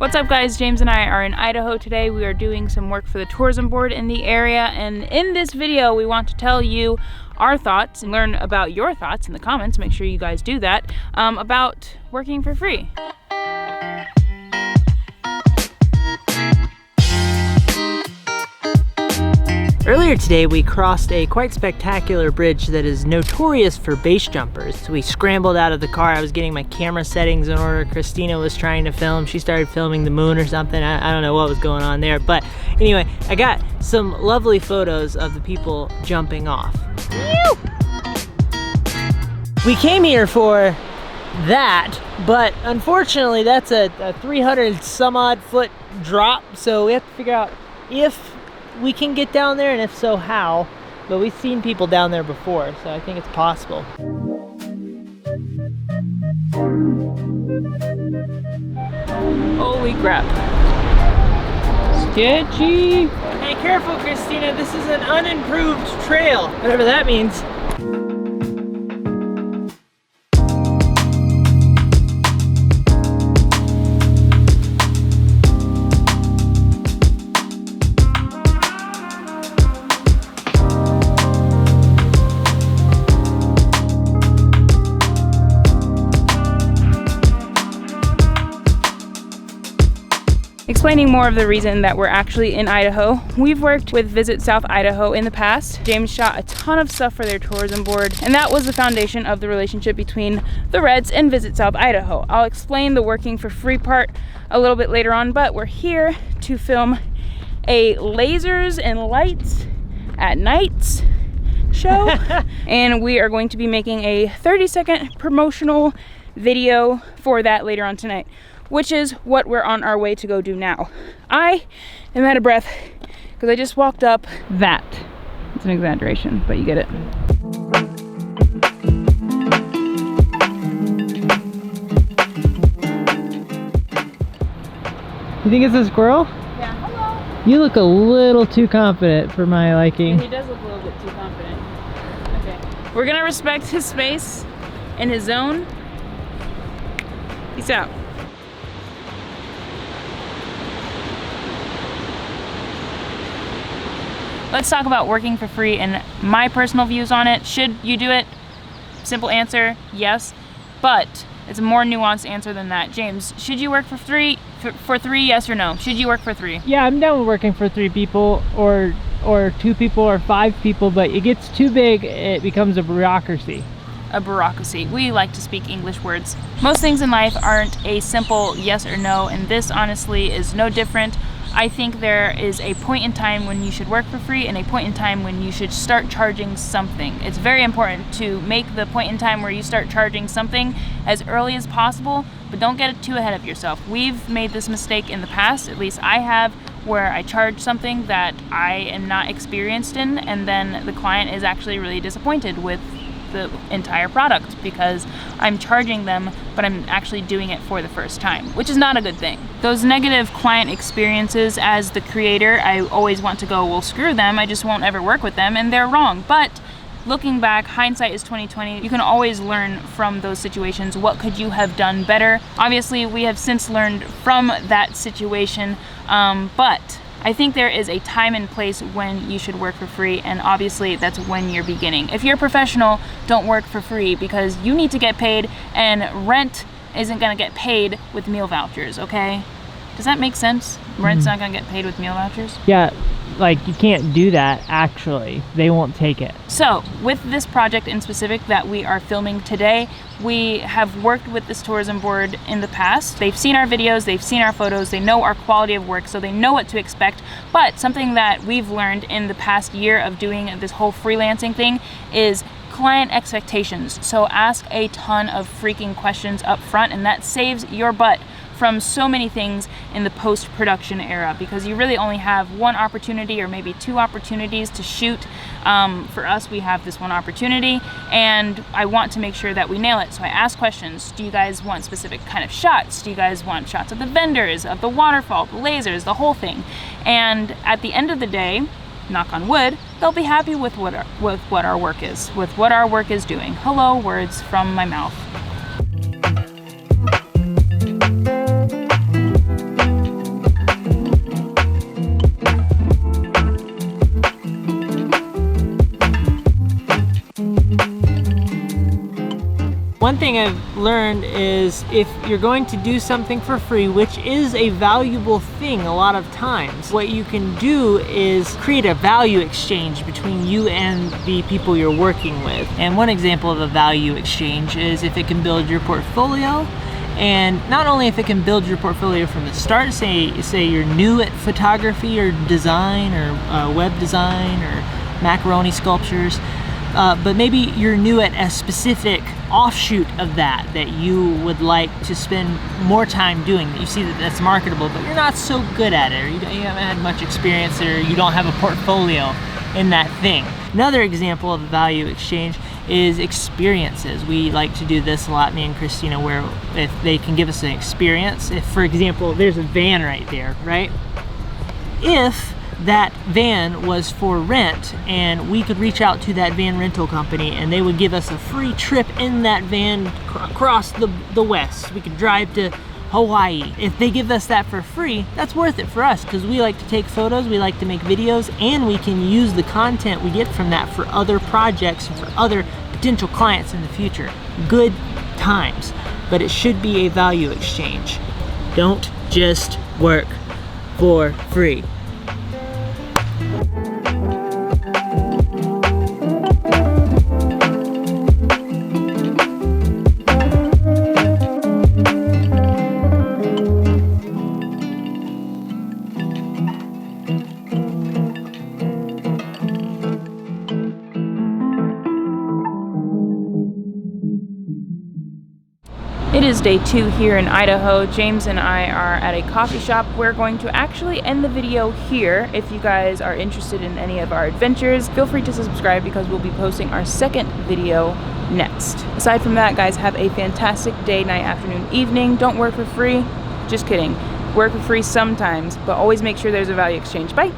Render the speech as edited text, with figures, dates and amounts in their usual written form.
What's up guys, James and I are in Idaho today. We are doing some work for the tourism board in the area, and in this video we want to tell you our thoughts and learn about your thoughts in the comments. Make sure you guys do that, about working for free. Earlier today, we crossed a quite spectacular bridge that is notorious for base jumpers. So we scrambled out of the car. I was getting my camera settings in order. Christina was trying to film. She started filming the moon or something. I don't know what was going on there. But anyway, I got some lovely photos of the people jumping off. We came here for that, but unfortunately that's a 300 some odd foot drop. So we have to figure out if we can get down there, and if so, how. But we've seen people down there before, so I think it's possible. Holy crap. Sketchy. Hey, careful, Christina. This is an unimproved trail, whatever that means. Explaining more of the reason that we're actually in Idaho, we've worked with Visit South Idaho in the past. James shot a ton of stuff for their tourism board, and that was the foundation of the relationship between the Reds and Visit South Idaho. I'll explain the working for free part a little bit later on, but we're here to film a lasers and lights at nights show, and we are going to be making a 30-second promotional video for that later on tonight, which is what we're on our way to go do now. I am out of breath because I just walked up that. It's an exaggeration, but you get it. You think it's a squirrel? Yeah, hello. You look a little too confident for my liking. He does look a little bit too confident. Okay. We're gonna respect his space and his zone. Peace out. Let's talk about working for free and my personal views on it. Should you do it? Simple answer, yes. But it's a more nuanced answer than that. James, should you work for free? For three, yes or no? Should you work for free? Yeah, I'm down with working for 3 people or 2 people or 5 people, but it gets too big, it becomes a bureaucracy. A bureaucracy. We like to speak English words. Most things in life aren't a simple yes or no, and this honestly is no different. I think there is a point in time when you should work for free and a point in time when you should start charging something. It's very important to make the point in time where you start charging something as early as possible, but don't get too ahead of yourself. We've made this mistake in the past, at least I have, where I charge something that I am not experienced in, and then the client is actually really disappointed with the entire product because I'm charging them, but I'm actually doing it for the first time, which is not a good thing. Those negative client experiences, as the creator, I always want to go, well, screw them, I just won't ever work with them, and they're wrong. But looking back, hindsight is 20/20. You can always learn from those situations. What could you have done better? Obviously, we have since learned from that situation, but I think there is a time and place when you should work for free, and obviously that's when you're beginning. If you're a professional, don't work for free because you need to get paid, and rent isn't gonna get paid with meal vouchers, okay? Does that make sense? Rent's not gonna get paid with meal vouchers? Yeah, like you can't do that actually. They won't take it. So with this project in specific that we are filming today, we have worked with this tourism board in the past. They've seen our videos, they've seen our photos, they know our quality of work, so they know what to expect. But something that we've learned in the past year of doing this whole freelancing thing is client expectations. So ask a ton of freaking questions up front, and that saves your butt from so many things in the post-production era, because you really only have one opportunity or maybe 2 opportunities to shoot. For us, we have this one opportunity, and I want to make sure that we nail it. So I ask questions. Do you guys want specific kind of shots? Do you guys want shots of the vendors, of the waterfall, the lasers, the whole thing? And at the end of the day, knock on wood, they'll be happy with what our work is, with what our work is doing. Hello, words from my mouth. One thing I've learned is if you're going to do something for free, which is a valuable thing a lot of times, what you can do is create a value exchange between you and the people you're working with. And one example of a value exchange is if it can build your portfolio. And not only if it can build your portfolio from the start, say you're new at photography or design or web design or macaroni sculptures, but maybe you're new at a specific offshoot of that you would like to spend more time doing, that you see that that's marketable, but you're not so good at it, or you haven't had much experience, or you don't have a portfolio in that thing. Another example of a value exchange is experiences. We like to do this a lot, me and Christina, where if they can give us an experience, if for example, there's a van right there, right? If that van was for rent and we could reach out to that van rental company and they would give us a free trip in that van across the west, we could drive to Hawaii. If they give us that for free, that's worth it for us, because we like to take photos, we like to make videos, and we can use the content we get from that for other projects, for other potential clients in the future. Good times, but it should be a value exchange. Don't just work for free. It is day 2 here in Idaho. James and I are at a coffee shop. We're going to actually end the video here. If you guys are interested in any of our adventures, feel free to subscribe because we'll be posting our second video next. Aside from that, guys, have a fantastic day, night, afternoon, evening. Don't work for free. Just kidding. Work for free sometimes, but always make sure there's a value exchange. Bye.